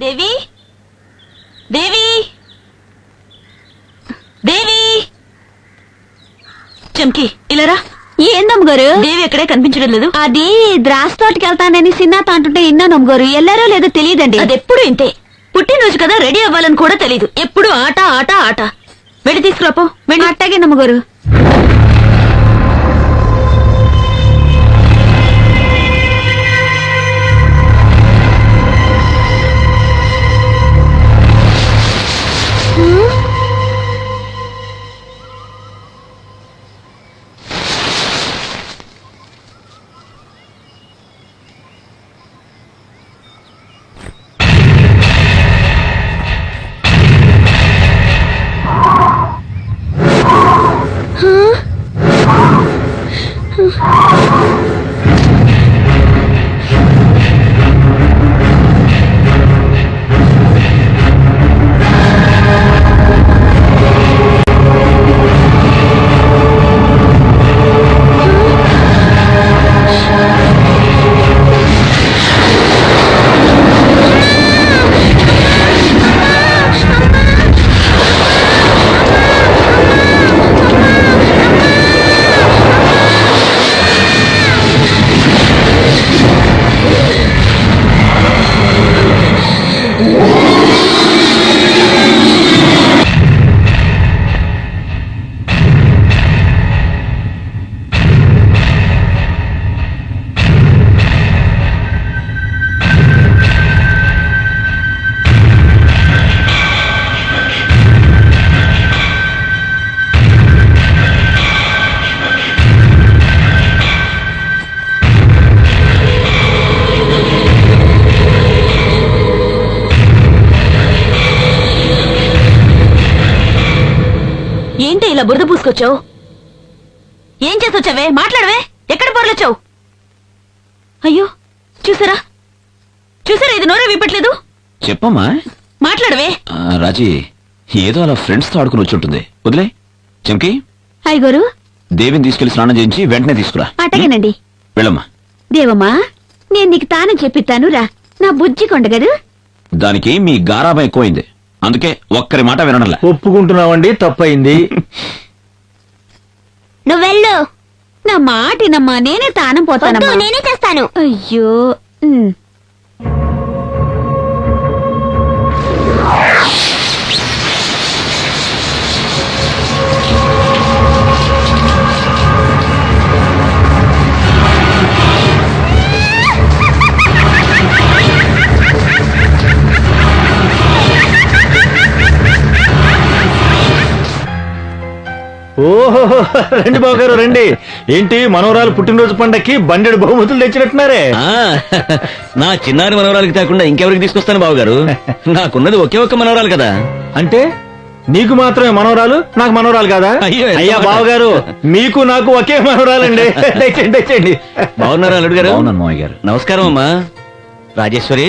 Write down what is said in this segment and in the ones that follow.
దేవి దేవి దేవి చంకి ఇలారా. ఏందమ్మగారు? దేవి ఎక్కడే కనిపించడం లేదు. అది ద్రాక్ష తోటకి వెళ్తానని సిన్నాత అంటుంటే విన్నానమ్మగారు. ఎల్లారో లేదో తెలియదండి. అది ఎప్పుడు ఇంతే. పుట్టినరోజు కదా, రెడీ అవ్వాలని కూడా తెలీదు. ఎప్పుడు ఆట ఆట ఆట. వెళ్ళి తీసుకురాపో. వెళ్ళి. అట్టాగేనమ్మగారు. ఏంటి ఇలా బురద పూసుకొచ్చావు? ఏం చేసొచ్చావే? మాట్లాడవే. ఎక్కడ పొరలొచ్చావు? అయ్యో, చూసారా చూసారా, ఇది నోరే విప్పట్లేదు. చెప్పమ్మా. మాట్లాడవే. రాజీ ఏదో అలా ఫ్రెండ్స్ తో ఆడుకుని వచ్చుంటుంది. వదిలే. చంకి, అయ్యగారు, దేవిని తీసుకెళ్లి స్నానం చేయించి వెంటనే తీసుకురా. అట్టగేనండి. వెళ్ళమ్మా. దేవమ్మా, నేను నీకు తాను చెప్పిస్తాను రా. నా బుజ్జి కొండగదు. దానికి మీ గారాబం ఎక్కువైంది, అందుకే ఒక్కరి మాట వినడంలా. ఒప్పుకుంటున్నావండి, తప్పయింది. నువ్వెళ్ళు. నా మాటినమ్మా, నేనే తానం పోతాను. నేనే చేస్తాను. అయ్యో. ఓహో, రండి బావగారు రండి. ఏంటి మనవరాలు పుట్టినరోజు పండక్కి బండెడు బహుమతులు తెచ్చినట్టున్నారే. నా చిన్నారి మనవరాలకి కాకుండా ఇంకెవరికి తీసుకొస్తాను బావగారు? నాకున్నది ఒకే ఒక్క మనవరాలు కదా. అంటే నీకు మాత్రమే మనవరాలు, నాకు మనవరాలు కాదా? అయ్యో, ఎంత అయ్యా మాట. బావగారు, మీకు నాకు ఒకే మనవరాలండి. తెచ్చండి. బాగున్నారా అల్లుడు గారు? బాగున్నాను మావయ్య గారు. నమస్కారం అమ్మా. రాజేశ్వరి,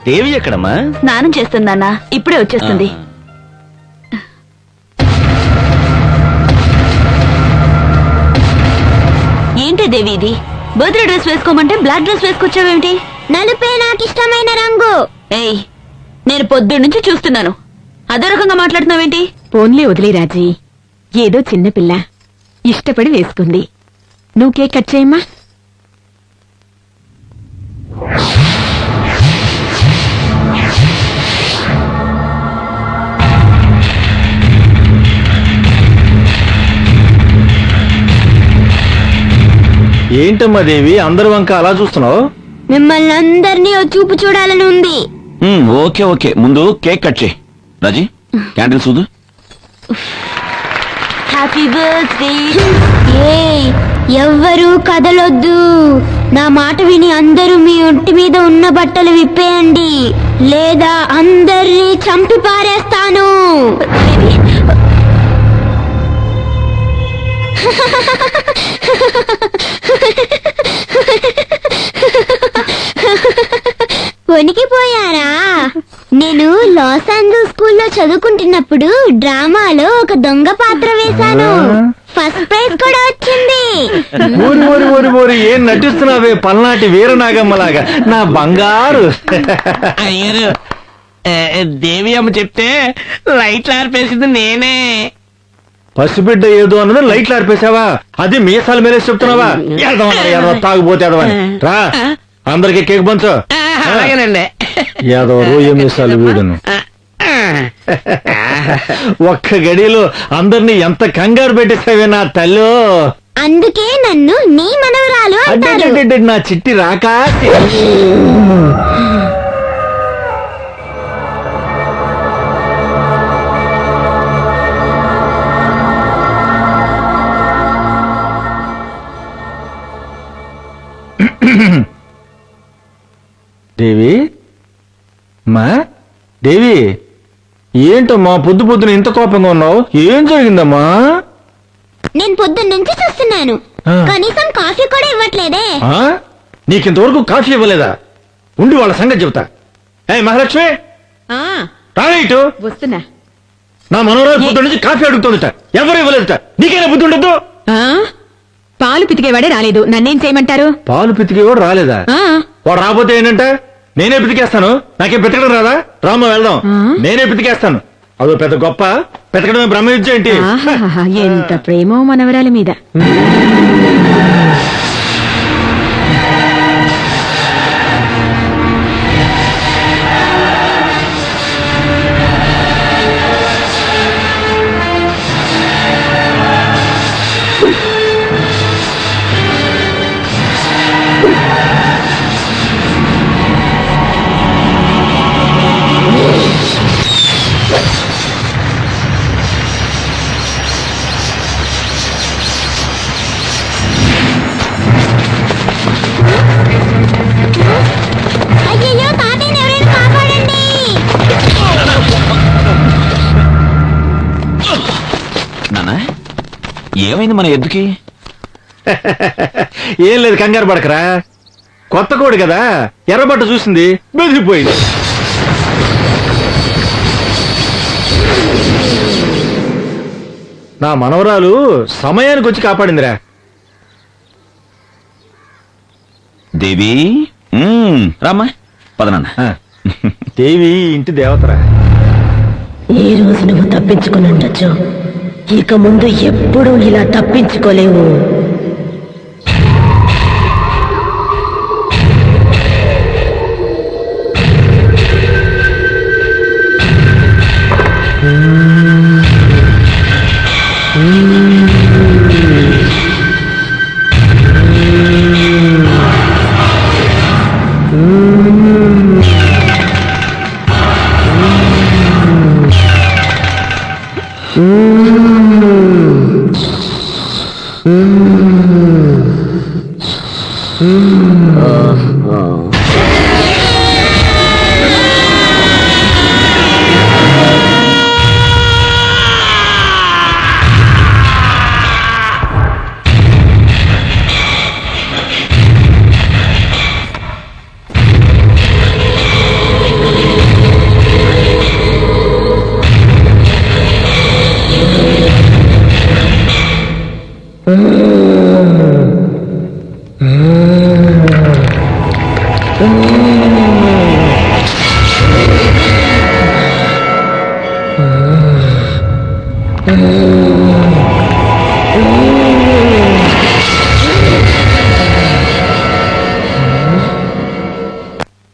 దేవి ఎక్కడమ్మా? స్నానం చేస్తుందన్నా, ఇప్పుడే వచ్చేస్తుంది. ఏంటి దేవి ఇది? బర్త్డే డ్రెస్ వేసుకోమంటే బ్లాక్ డ్రెస్ వేసుకొచ్చావేమిటి? నలుపే నాకు ఇష్టమైన రంగు. ఏయ్, నేను పొద్దున్న నుంచి చూస్తున్నాను. అదే రకంగా మాట్లాడుతున్నావేంటి? పోన్లే వదిలే రాజీ, ఏదో చిన్నపిల్ల ఇష్టపడి వేసుకుంది. నువ్వు కేక్ కట్ చేయమ్మా. ఏంటమ్మా దేవి, అందరి వంక అలా చూస్తున్నావు? మిమ్మల్ని అందరినీ ఓ చూపు చూడాలని ఉంది. ఓకే ఓకే, ముందు కేక్ కట్ చేయి. రాజీ, క్యాండిల్ చూదు. Happy birthday. ఎవ్వరూ కదలొద్దు. నా మాట విని అందరూ మీ ఒంటి మీద ఉన్న బట్టలు విప్పేయండి, లేదా అందరినీ చంపి పారేస్తాను. వణికిపోయారా? నేను లాస్ ఏంజల్స్ స్కూల్లో చదువుకుంటున్నప్పుడు డ్రామాలో ఒక దొంగ పాత్ర వేశాను. ఫస్ట్ ప్రైజ్ కూడా వచ్చింది. ఊరి ఊరి ఊరి ఊరి ఏం నటిస్తున్నావే పల్నాటి వీరనాగమ్మలాగా నా బంగారు. అయ్యారు దేవి అమ్మ చెప్తే లైట్లు ఆర్పేసింది నేనే. పసిబిడ్డ ఏదో అన్నది లైట్లు ఆర్పేసావా? అది మీసాల మీద చెప్తున్నావా? ఏదో తాగుపోతే ఎదవని రా, అందరికి కేక్ పంచు. అలాగేనండి. ఏదో రోజు మీసాలు వీడును. ఒక్క గడిలో అందరినీ ఎంత కంగారు పెట్టేసావే నా తల్లు. అందుకే నన్ను నీ మనవరాలు అంటారు. అంటే నా చిట్టి రాకా. దేవి మా దేవి, ఏంటమ్మా పొద్దు పొద్దున ఇంత కోపంగా ఉన్నావు? ఏం జరిగిందమ్మా? నేను పొద్దున్న నుంచి చూస్తున్నాను, ఆ. కనీసం కాఫీ కూడా ఇవ్వట్లేదే. ఆ? నీకింతవరకు కాఫీ ఇవ్వలేదా? ఉండి వాళ్ళ సంగతి చెబుతా. ఏ మహాలక్ష్మి, ఆ, రాలే ఇటు. వస్తున్నా. నా మనోరాలు పొద్దు నుంచి కాఫీ అడుగుతుందట, ఎవరు ఇవ్వలేదట. నీకైనా బుద్ధి ఉండద్దు. ఆ, పాలు పితికేవాడే రాలేదు, నన్నేం చేయమంటారు? పాలు పితికి కూడా రాలేదా? ఆ, వాడు రాకపోతే ఏంటంటే నేనే పితికేస్తాను. నాకేం పితకడం రాదా? రామ్మ వెళ్దాం. ఆ? నేనే పితికేస్తాను. అదో పెద్ద గొప్ప, పితకడమే బ్రహ్మ విద్య ఏంటి? ఆహాహా, ఎంత ప్రేమో మనవరాలి మీద. అయ్యయ్యో, తాతయ్యని ఎవరైనా కాపాడండి. నాన్న, ఏమైంది మన ఎద్దుకి? ఏం లేదు, కంగారు పడకరా. కొత్త కోడి కదా, ఎర్రబట్ట చూసింది, బెదిరిపోయింది. నా మనవరాలు సమయానికి వచ్చి కాపాడిందిరా. దేవి, రామ్మా, పదనన్న. ఆ, దేవి ఇంటి దేవతరా. ఈ రోజు నువ్వు తప్పించుకుని ఉండొచ్చు, ఇక ముందు ఎప్పుడూ ఇలా తప్పించుకోలేవు.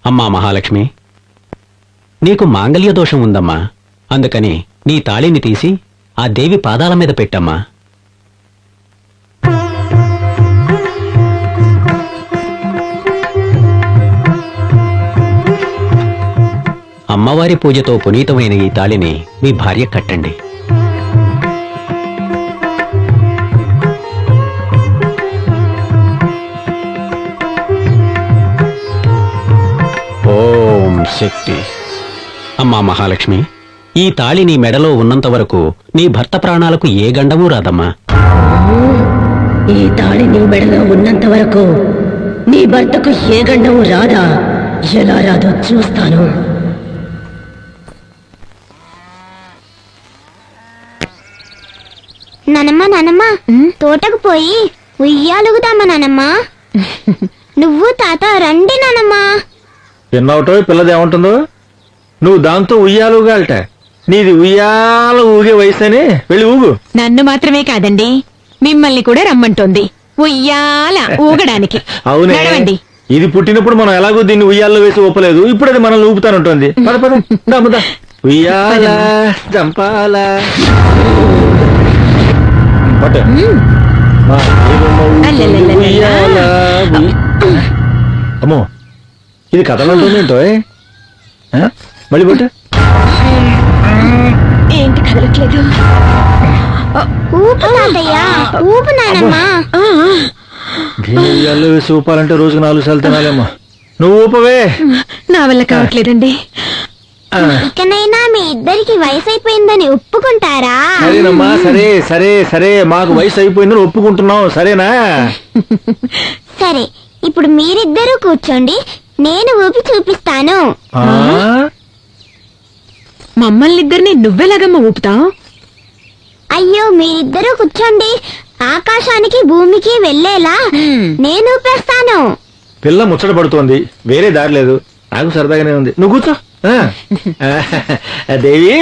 అమ్మా మహాలక్ష్మి, నీకు మాంగళ్య దోషం ఉందమ్మా. అందుకని నీ తాళిని తీసి ఆ దేవి పాదాల మీద పెట్టమ్మా. అమ్మవారి పూజతో పునీతమైన ఈ తాళిని మీ భార్య కట్టండి. ఓం శక్తి. అమ్మా మహాలక్ష్మి, ఈ తాళి నీ మెడలో ఉన్నంత వరకు నీ భర్త ప్రాణాలకు ఏ గండమూ రాదమ్మా. ఈ తాళి నీ మెడలో ఉన్నంత వరకు నీ భర్తకు ఏ గండము రాదా? ఎలా రాదో చూస్తాను. నానమ్మ తోటకు పోయి ఉయ్యాలుగుదామా నానమ్మ? నువ్వు తాత రండి నానమ్మ. పిన్నవటో పిల్లది ఏముంటుందో, నువ్వు దాంతో ఉయ్యాలుగాలట. నీది ఉయ్యాల ఊగే వయసని వెళ్ళి ఊగు. నన్ను మాత్రమే కాదండి, మిమ్మల్ని కూడా రమ్మంటోంది ఉయ్యాల ఊగడానికి. అవునే, నడవండి. ఇది పుట్టినప్పుడు మనం ఎలాగో దీన్ని ఉయ్యాల్లో వేసి ఊపలేదు, ఇప్పుడు అది మనల్ని ఊపుతానుంటుంది. పద పద దమ్ముదా ఉయ్యాల జంపాల. పట్టు. ఆ, అల్లల్లల్లల్ల. ఉయ్యాల అమ్మో, ఇది కథలంటుంది ఏంటో. మళ్ళీ పట్టు. ఏంటి కదలట్లేదు? ఊపు తాతయ్య, ఊపు నానమ్మ. దీన్ని ఉయ్యాల్లో వేసి ఊపాలంటే రోజుకు 4 సార్లు తినాలేమో. నువ్వు ఊపవే. నా వల్ల కావట్లేదండి. ఇకనైనా మీ ఇద్దరికి వయసు అయిపోయిందని ఒప్పుకుంటారా? సరేనమ్మా, సరే సరే సరే, మాకు వయసు అయిపోయిందని ఒప్పుకుంటున్నాం, సరేనా? సరే, ఇప్పుడు మీరిద్దరూ కూర్చోండి, నేను ఊపి చూపిస్తాను. ఆ? మమ్మల్ని ఇద్దరిని నువ్వెలాగమ్మా ఊపుతావు? అయ్యో, మీరిద్దరూ కూర్చోండి, ఆకాశానికి భూమికి వెళ్ళేలా నేను ఊపేస్తాను. పిల్ల ముచ్చట పడుతోంది, వేరే దారి లేదు. నాకు సరదాగానే ఉంది, నువ్వు కూర్చో. దేవి,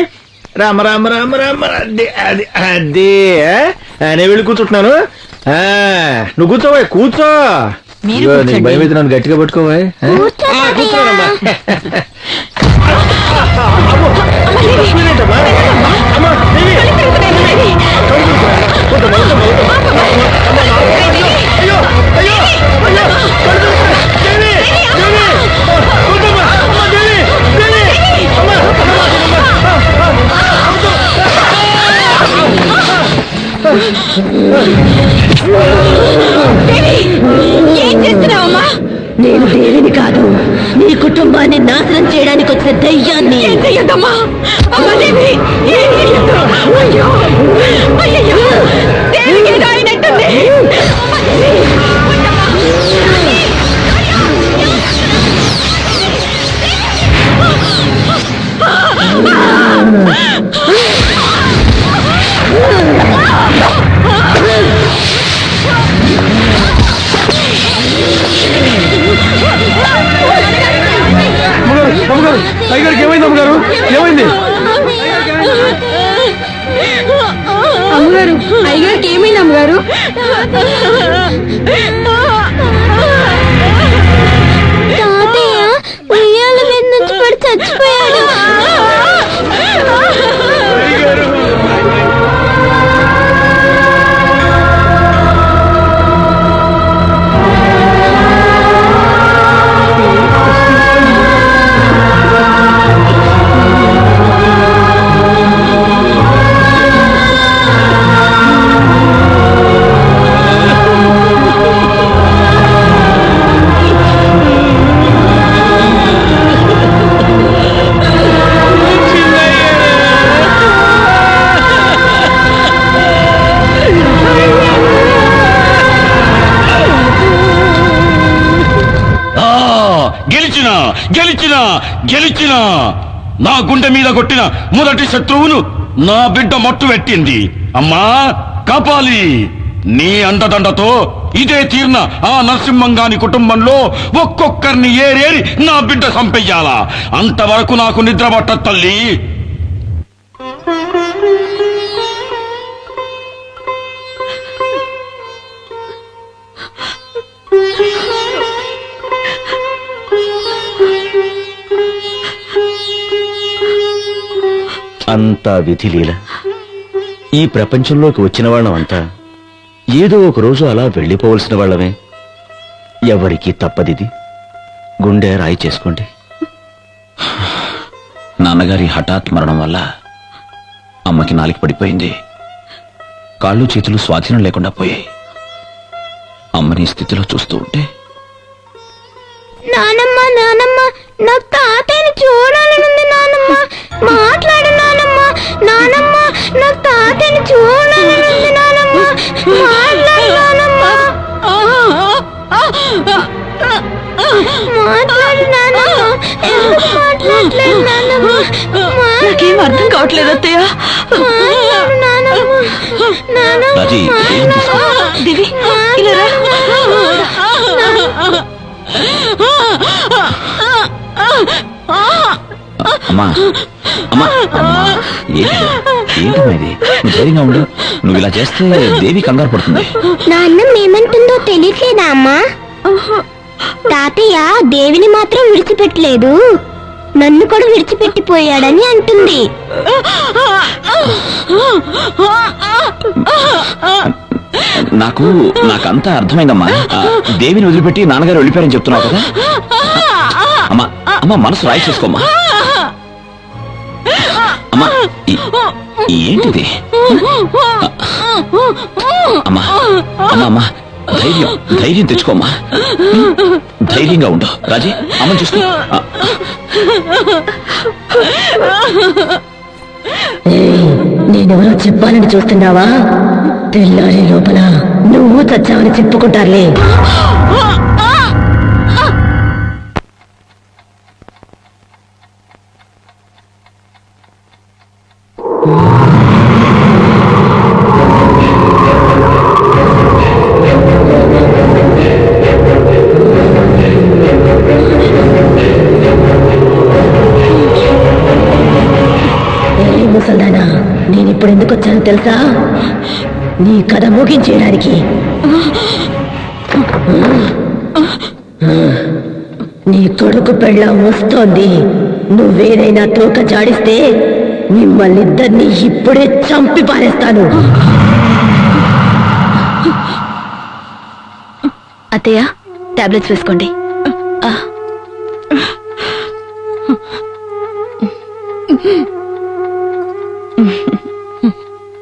రామ రామ రామ రామ, అదే అది అదే. నేను వెళ్ళి కూర్చుంటున్నాను. నువ్వు కూర్చోవా, కూర్చో. మీరు ఇదిగో, నీకు కూర్చోండి. భయం అయితే నన్ను గట్టిగా పట్టుకోవా. కూర్చో తాతయ్య. ఏం చేస్తున్నావమ్మా? నేను దేవిని కాదు, నీ కుటుంబాన్ని నాశనం చేయడానికి వచ్చిన దయ్యాన్ని. ఏం చెయ్యద్దమ్మా. అమ్మా దేవి, ఏం చెయ్యద్దు. అయ్యో అయ్యో, దేవికి ఏదో అయినట్టుంది. అమ్మా దేవి, అయ్యగారికి ఏమైంది అమ్మగారు? ఏమైంది? అమ్మగారు, అయ్యగారికి ఏమైంది అమ్మగారు? తాతయ్య ఉయ్యాల మీద నుంచి పడి చచ్చిపోయాడు. గెలిచిన నా గుండె మీద కొట్టిన మొదటి శత్రువును నా బిడ్డ మట్టు పెట్టింది. అమ్మా కాపాలి, నీ అండదండతో ఇదే తీర్న ఆ నరసింహంగాని కుటుంబంలో ఒక్కొక్కరిని ఏరేరి నా బిడ్డ చంపెయ్యాలా. అంతవరకు నాకు నిద్ర పట్ట తల్లి. అంతా విధిలీల. ఈ ప్రపంచంలోకి వచ్చిన వాళ్ళమంతా ఏదో ఒక రోజు అలా వెళ్ళిపోవలసిన వాళ్ళమే. ఎవరికీ తప్పదిది. గుండె రాయి చేసుకోండి. నాన్నగారి హఠాత్ మరణం వల్ల అమ్మకి నాలికి పడిపోయింది. కాళ్ళు చేతులు స్వాధీనం లేకుండా పోయాయి. అమ్మని స్థితిలో చూస్తూ ఉంటే నానమ్మ నానమ్మ, నాకు తాతయ్యని చూడాలనుంది నానమ్మ. మాట్లాడు నానమ్మ. నానమ్మ, నాకు తాతయ్యని చూడాలనుంది నానమ్మ. మాట్లాడు నానమ్మ. మాట్లాడు నానమ్మ. ఎందుకు మాట్లాడలేదు నానమ్మ? నాకేం అర్థం కావట్లేదు అత్తయ్య. మాట్లాడు నానమ్మ. రాజీ దేవిని తీసుకో. దేవి ఇలా రా. అమ్మా అమ్మా అమ్మా, ఏంటమ్మా ఇది? నువ్వు ధైర్యంగా ఉండు. నువ్వు ఇలా చేస్తే దేవి కంగారు పడుతుంది. నాన్న ఏమంటుందో తెలియట్లేదా అమ్మా? తాతయ్య దేవిని మాత్రం విడిచిపెట్టలేదు, నన్ను కూడా విడిచిపెట్టిపోయాడని అంటుంది. నాకంతా అర్థమైందమ్మా. దేవిని వదిలిపెట్టి నాన్నగారు వెళ్ళిపోయారని చెప్తున్నావు కదా. అమ్మా అమ్మా, మనసు రాయి చేసుకోమ్మా. అమ్మా ఏంటిది? అమ్మా అమ్మా అమ్మా, ధైర్యం తెచ్చుకోమ్మా. ధైర్యంగా ఉండు. రాజీ అమ్మని చూసుకో. నేనెవరో చెప్పాలని చూస్తున్నావా? తెల్లారి లోపల నువ్వు చచ్చావని చెప్పుకుంటారులే. ముసల్దానా, నేనిప్పుడు ఎందుకు వచ్చానో తెలుసా? నీ కథ ముగించేయడానికి. నీ కొడుకు పెళ్ళాం వస్తోంది. నువ్వేదైనా తోక జాడిస్తే మిమ్మల్ని ఇద్దరిని ఇప్పుడే చంపి పారేస్తాను. అత్తయ్య, టాబ్లెట్స్ వేసుకోండి.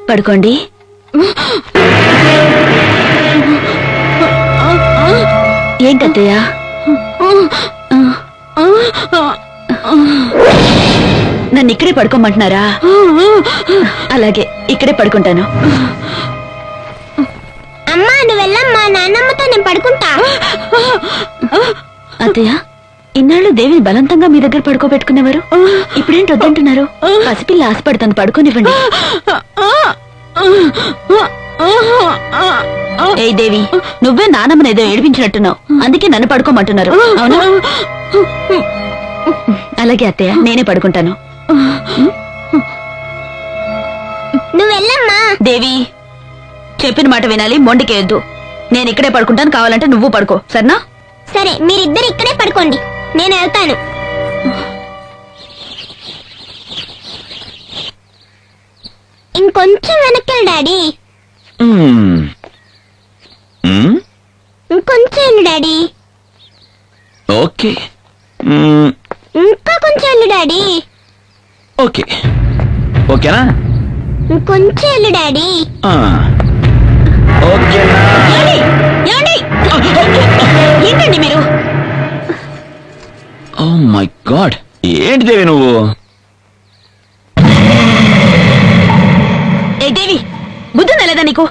పడుకోండి. ఏంటత్తయ్య? నన్ను ఇక్కడే పడుకోమంటున్నారా? అలాగే ఇక్కడే పడుకుంటాను. అమ్మా నువ్వు వెళ్ళమ్మా, నాన్నమ్మతో నేను పడుకుంటా. అత్తయ్య, ఇన్నాళ్ళు దేవిని బలవంతంగా మీ దగ్గర పడుకోబెట్టుకునేవారు, ఇప్పుడేంటి వద్దంటున్నారు? పసిపిల్ల ఆశపడుతుంది, పడుకోనివ్వండి. ఏ దేవి, నువ్వే నానమ్మని ఏదో ఏడిపించినట్టున్నావు, అందుకే నన్ను పడుకోమంటున్నారు. అవునా? అలాగే అత్తయ్య, నేనే పడుకుంటాను. నువ్వు వెళ్ళమ్మా. దేవి, చెప్పిన మాట వినాలి, మొండికేయొద్దు. నేను ఇక్కడే పడుకుంటాను, కావాలంటే నువ్వు పడుకో, సరేనా? సరే, మీరిద్దరు ఇక్కడే పడుకోండి, నేను వెళ్తాను. ఇంకొంచెం వెనక్కి డాడీ. ఇంకొంచెం వెళ్ళు డాడీ. ఓకే, ఇంకా కొంచెం వెళ్ళు డాడీ. ఓకే ఓకేనా? ఇంకొంచెం వెళ్ళు డాడీ. ఓకేనా? ఏంటండి మీరు? ఓ మై గాడ్, ఏంటి దేవి నువ్వు? ఏ దేవి, బుద్ధి తెలేదా నీకు?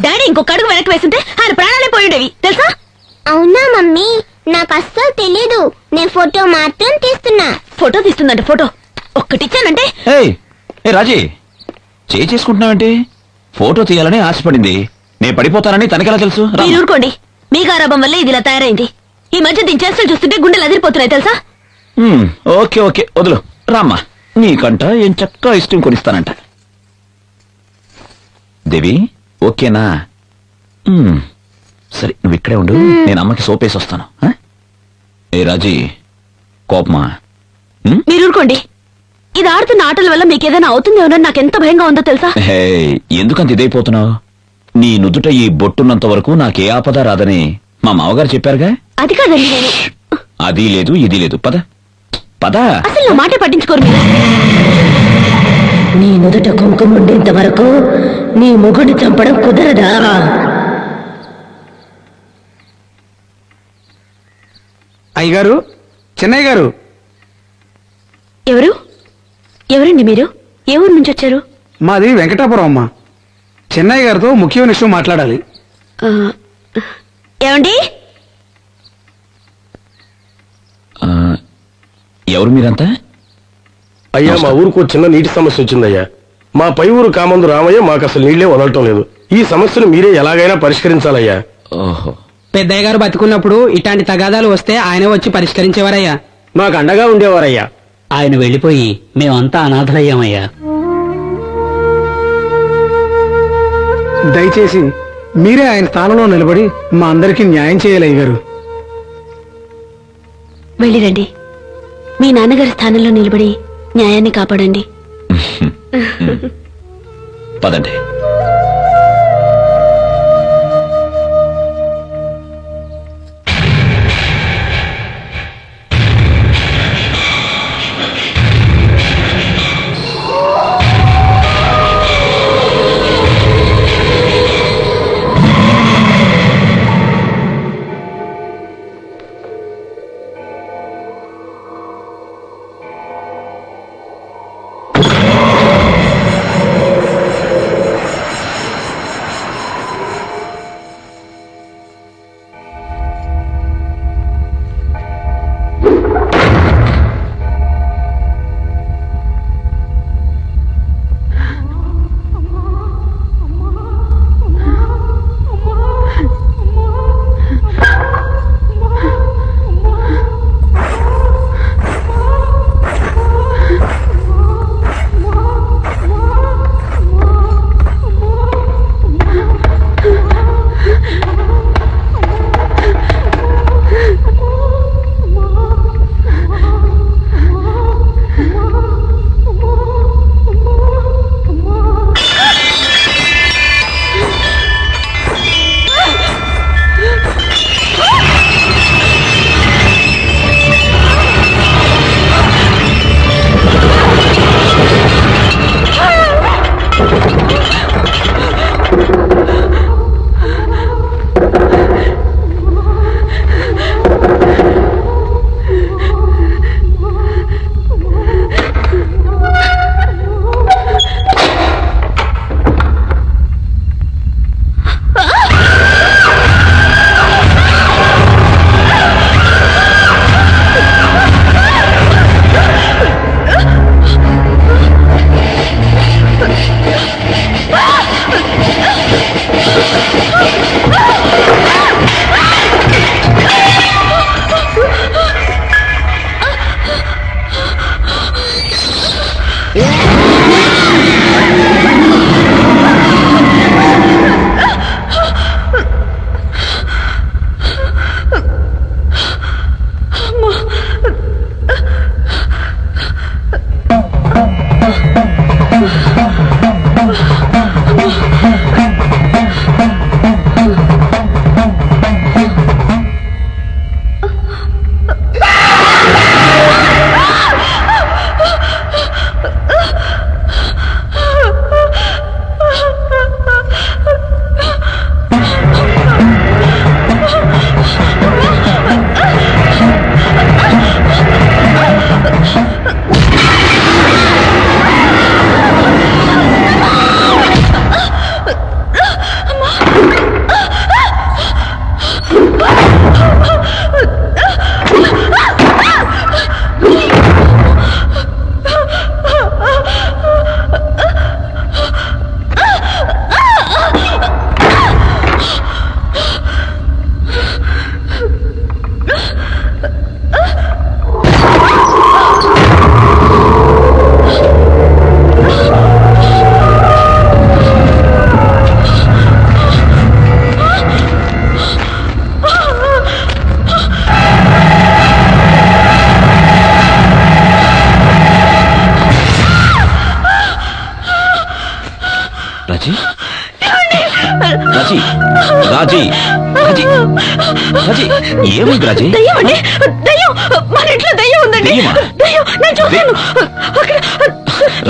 డాడీ ఇంకొక అడుగు వెనక్కి వేస్తుంటే ఆయన ప్రాణాలే పోయిండేవి, తెలుసా? అవునా మమ్మీ, నాకు అస్సలు తెలీదు. నేను ఫోటో మాత్రం తీస్తున్నా. ఫోటో తీస్తుందంట. ఫోటో ఒక్కటిచ్చానంటే. ఏ రాజీ, చేసుకుంటున్నావేంటి? ఫోటో తీయాలని ఆశపడింది, నేను పడిపోతానని తనకెలా తెలుసు? మీరు ఊరుకోండి, మీ గారాబం వల్ల ఇది ఇలా తయారైంది. ఈ మధ్య దీని చేష్టలు చూస్తుంటే గుండెలు అదిరిపోతున్నాయి, తెలుసా? ఓకే ఓకే, వదులు రామ్మా, నీకంట ఏం చక్కగా ఇష్టం కొనిస్తానంట. దేవి ఓకేనా? సరే, నువ్వు ఇక్కడే ఉండు, నేను అమ్మకి సోపేసి వస్తాను. ఏ రాజీ, కోపమా? మీరు ఊరుకోండి, ఇది ఆడుతున్న ఆటల వల్ల మీకేదైనా అవుతుందేమోనని నాకెంత భయంగా ఉందో తెలుసా? హే, ఎందుకంత ఇదైపోతున్నావు? నీ నుదుట ఈ బొట్టున్నంత వరకు నాకే ఆపద రాదని మా మామగారు చెప్పారుగా. అది కాదండి, నేను అది లేదు ఇది లేదు, పద పద. అసలు నా మాటే పట్టించుకోరు మీరు. నీ నుదుట కుంకుమ ఉండేంత వరకు నీ మొగుడిని చంపడం కుదరదా? అయ్యగారు, చెన్నయ్య గారు. ఎవరు? ఎవరండి మీరు? ఏ ఊరు నుంచి వచ్చారు? మాది వెంకటాపురం అమ్మా. చెన్నయ్య గారితో ముఖ్యమైన విషయం మాట్లాడాలి. ఏమండి? ఎవరు మీరంతా? అయ్యా, మా ఊరుకు చిన్న నీటి సమస్య వచ్చిందయ్యా. మా పై ఊరు కామందు రామయ్య మాకు అసలు నీళ్లే వదలటం లేదు. ఈ సమస్యను మీరే ఎలాగైనా పరిష్కరించాలయ్యా. ఓహో, పెద్దయ్య గారు బతుకున్నప్పుడు ఇట్లాంటి తగాదాలు వస్తే ఆయన వచ్చి పరిష్కరించేవారయ్యా. మాకు అండగా ఉండేవారయ్యా. ఆయన వెళ్ళిపోయి మేమంతా అనాథలయ్యామయ్యా. దయచేసి మీరే ఆయన స్థానంలో నిలబడి మా అందరికీ న్యాయం చేయాలి అయ్యగారు. వెళ్ళిరండి. మీ నాన్నగారి స్థానంలో నిలబడి న్యాయాన్ని కాపాడండి. పదండి. రాజీ, రాజీ, రాజీ, రాజీ, రాజీ, ఏమైంది రాజీ? దయ్యం అండి, దయ్యం. మన ఇంట్లో దయ్యం ఉందండి. దయ్యమా? దయ్యం, నేను చూశాను.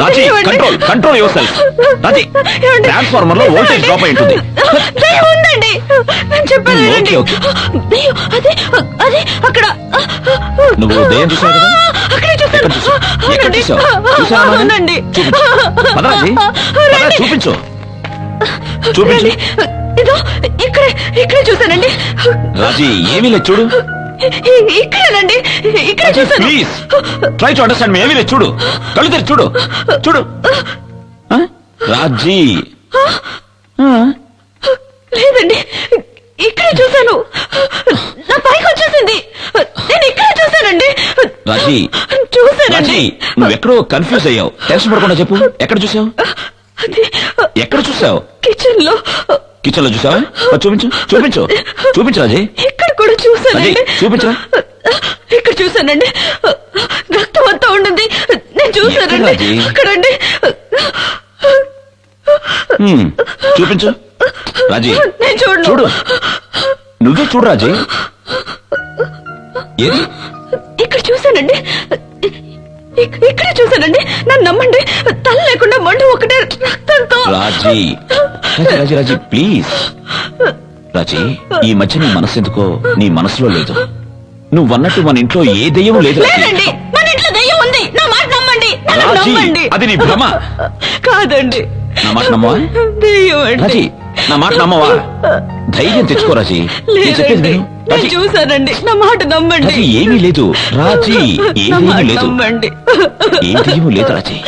Raji, control, control yourself. Raji, transformer లో వోల్టేజ్ డ్రాప్ అయి ఉంటుంది. దయ్యం ఉందండి, నేను చెప్పాను వినండి. ఓకే, దయ్యం, అదే అదే అక్కడ. నువ్వు దయ్యం చూసావు కదా? అక్కడే చూశాను. ఎక్కడ చూసావు? ఎక్కడ అవునండి. చూసావు? చూసావా? అవునండి. చూపించు. పద రాజీ, పద, రండి. చూపించు, చూపించు. రండి. ఇదో ఇక్కడే ఇక్కడే చూశానండి. రాజీ, ఏమీ లేదు, చూడు. ఇక్కడేనండి, ఇక్కడే చూశాను. ప్లీజ్ ట్రై టు అండర్స్టాండ్ మీ. ఏమీ లేదు, చూడు, కళ్ళు తెరిచి చూడు, చూడు. ఆ? రాజీ లేదండి, ఇక్కడే చూశాను. నా పైకి వచ్చేసింది. నేను ఇక్కడే చూశానండి. రాజీ చూశానండి. రాజీ నువ్వెక్కడో కన్ఫ్యూజ్ అయ్యావు. టెన్షన్ పడకుండా చెప్పు, ఎక్కడ చూసావు? అది ఎక్కడ చూసావు? కిచెన్ లో. కిచెన్ లో చూసావా? చూపించు చూపించు చూపించు రాజీ. ఇక్కడ కూడా చూశానండి. రాజీ, చూపించరా. ఇక్కడ చూశానండి. రక్తం అంతా ఉండింది. నేను చూశానండి. ఎక్కడ రాజీ? అక్కడండి. చూపించు రాజీ. నేను చూడు. చూడు, నువ్వే చూడు రాజీ. ఏది? ఇక్కడ చూశానండి. ఇక్కడే చూశానండి. నన్ను నమ్మండి. తల లేకుండా మండు ఒకటే రక్తంతో. రాజీ రాజీ రాజీ రాజీ ప్లీజ్. రాజీ, ఈ మధ్య నీ మనసు ఎందుకో నీ మనసులో లేదు. నువ్వన్నట్టు మన ఇంట్లో ఏ దెయ్యం లేదు రాజీ. లేదండి, మన ఇంట్లో దెయ్యం ఉంది. నా మాట నమ్మండి. నన్ను రాజీ, నమ్మండి. అది నీ భ్రమ. కాదండి, నా మాట నమ్మవా? దెయ్యం అండి. రాజీ, నా మాట నమ్మవా? ధైర్యం తెచ్చుకో రాజీ. నేను చెప్పేది లేదండి, విను. నేను రాజీ, చూశానండి. నా మాట నమ్మండి. రాజీ ఏమీ లేదు. రాజీ నా ఏమీ మాట లేదు. నమ్మండి. ఏం దెయ్యం లేదు రాజీ.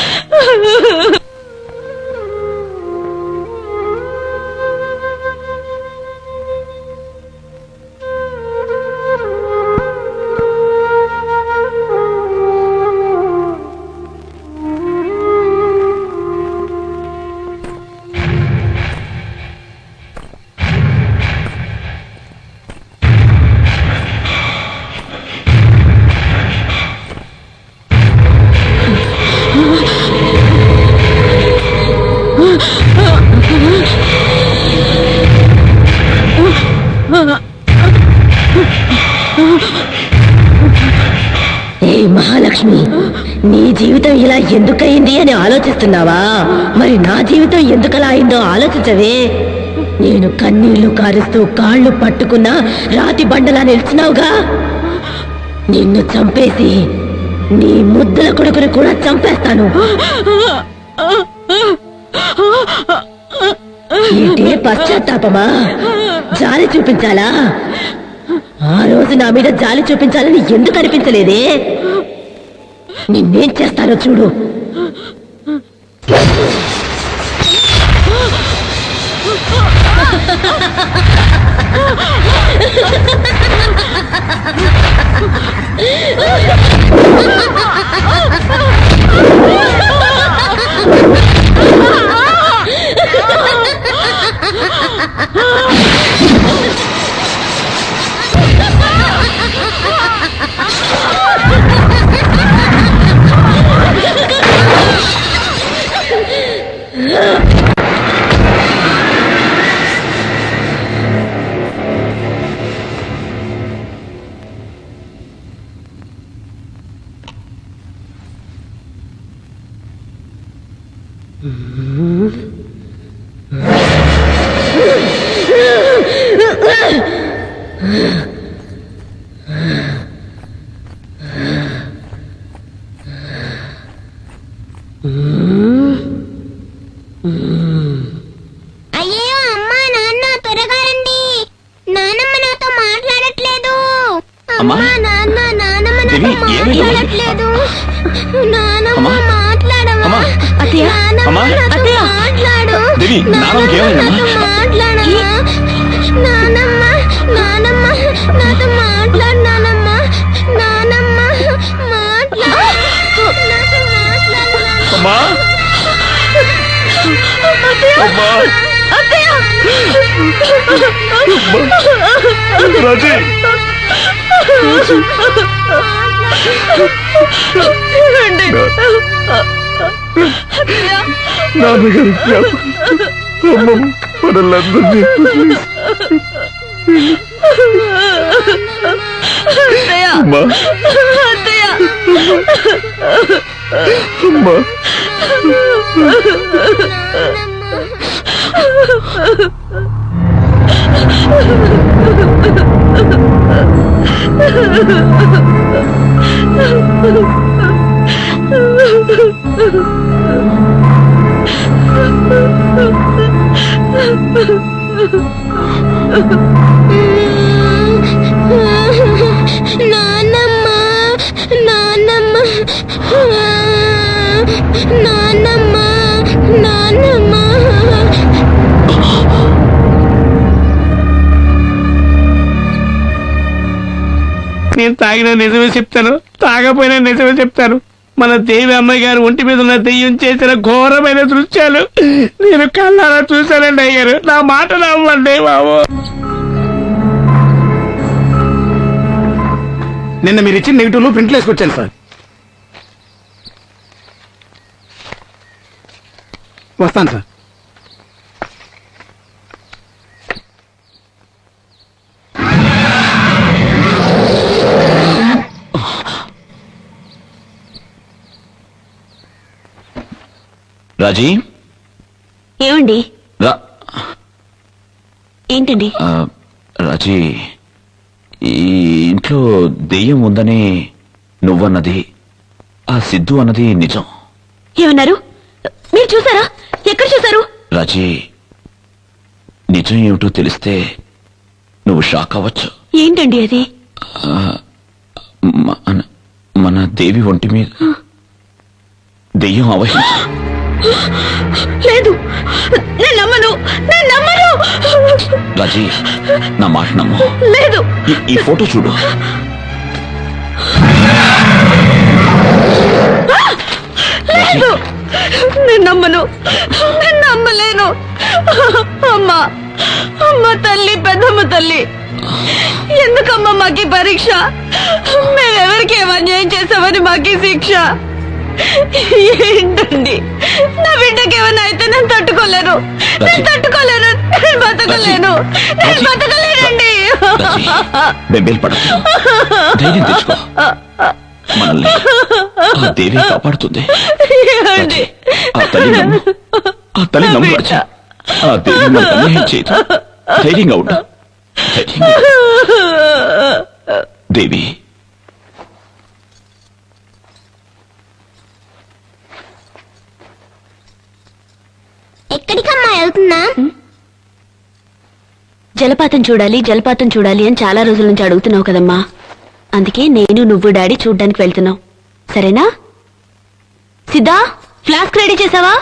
ఏ మహాలక్ష్మి, నీ జీవితం ఇలా ఎందుకయింది అని ఆలోచిస్తున్నావా? మరి నా జీవితం ఎందుకలా అయిందో ఆలోచించవే. నేను కన్నీళ్లు కారుస్తూ కాళ్ళు పట్టుకున్నా రాతి బండలా నిలిచినావుగా. నిన్ను చంపేసి నీ ముద్దుల కొడుకుని కూడా చంపేస్తాను. ఏంటే పశ్చాత్తాపమా? జాలి చూపించాలా? ఆ రోజు నా మీద జాలి చూపించాలని ఎందుకు అనిపించలేదే? నిన్నేం చేస్తానో చూడు. అయ్యో అమ్మా నాన్న త్వరగా రండి. నానమ్మ నాతో మాట్లాడట్లేదు. అమ్మా, అమ్మా నాన్న నానమ్మ నాతో దేవి, ఏమైంది? మాట్లాడట్లేదు. నానమ్మ అమ్మా, మాట్లాడవా? అమ్మా, అత్తయ్య, నానమ్మ అమ్మా, నాతో అత్తయ్య. మాట్లాడు. దేవి, నానమ్మకి నానమ్మ ఏమైందమ్మా? నాతో మాట్లాడవా? నానమ్మ నానమ్మ నాతో మాట్లాడు. నానమ్మ నానమ్మ మాట్లాడు. నాతో మాట్లాడు. అమ్మా, అమ్మా, రాజీ, నాన్నగారి జ్ఞాపకంతో అమ్మమ్మ మనల్లందరినీ అమ్మా, అమ్మా, నానమ్మ నానమ్మ నానమ్మ నానమ్మ నేను తాగిన నిజమే చెప్తాను, తాగపోయినా నిజమే చెప్తాను. మన దేవి అమ్మాయి గారు ఒంటి మీద ఉన్న దెయ్యం చేసిన ఘోరమైన దృశ్యాలు నేను కళ్ళారా చూశానండి అయ్యారు. నా మాట నమ్మండి బాబు. నిన్న మీరు ఇచ్చిన నెగిటివ్లు ప్రింట్లు వేసుకొచ్చాను సార్. వస్తాను సార్. రాజీ ఏమండి? రా ఏంటండి? రాజీ, ఈ ఇంట్లో దెయ్యం ఉందని నువ్వన్నది, ఆ సిద్ధు అన్నది నిజం. ఏమన్నారు? మీరు చూసారా? ఎక్కడ చూసారు? రాజీ, నిజం ఏమిటో తెలిస్తే నువ్వు షాక్ అవ్వచ్చు. ఏంటండి అది? మన దేవి ఒంటి మీద దెయ్యం అవహించు. లేదు, నేను నమ్మను. రాజీ, నా మాట నమ్ము. లేదు. ఈ ఫోటో చూడు. లేదు, నేను నమ్మను. నేను నమ్మలేను. అమ్మా, అమ్మ తల్లి, పెద్దమ్మ తల్లి, ఎందుకమ్మా మాకి పరీక్ష? మేమెవరికి ఏం అన్యాయం చేసామని మాకి శిక్ష? ఏంటండి, నా బిడ్డకి ఏమైనా అయితే నేను తట్టుకోలేను. నేను బతకలేను. నేను బతకలేనండి. బెంబేలు పడదు, ధైర్యం తెచ్చుకో. మనల్ని ఆ దేవి కాపాడుతుంది. ఆ తల్లి నమ్ము రాజీ. ఆ దేవి మన అన్యాయం చేయదు. ధైర్యంగా ఉండు. దేవి, ఎక్కడికమ్మా వెళ్తున్నా? జలపాతం చూడాలి అని చాలా రోజుల నుంచి అడుగుతున్నావు కదమ్మా. అందుకే నేను, నువ్వు, డాడీ చూడ్డానికి వెళ్తున్నావు. సరేనా? సిద్ధా, ఫ్లాస్క్ రెడీ చేసావా?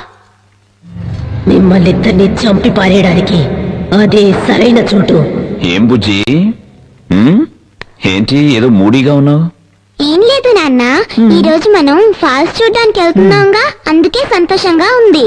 మిమ్మల్ని ఇద్దరిని చంపి పారేయడానికి అదే సరైన చోటు. ఏం బుజ్జి, ఏంటి ఏదో మూడీగా ఉన్నావు? ఏం లేదు నాన్న, ఈ రోజు మనం ఫాల్స్ చూడడానికి వెళ్తున్నాంగా, అందుకే సంతోషంగా ఉంది.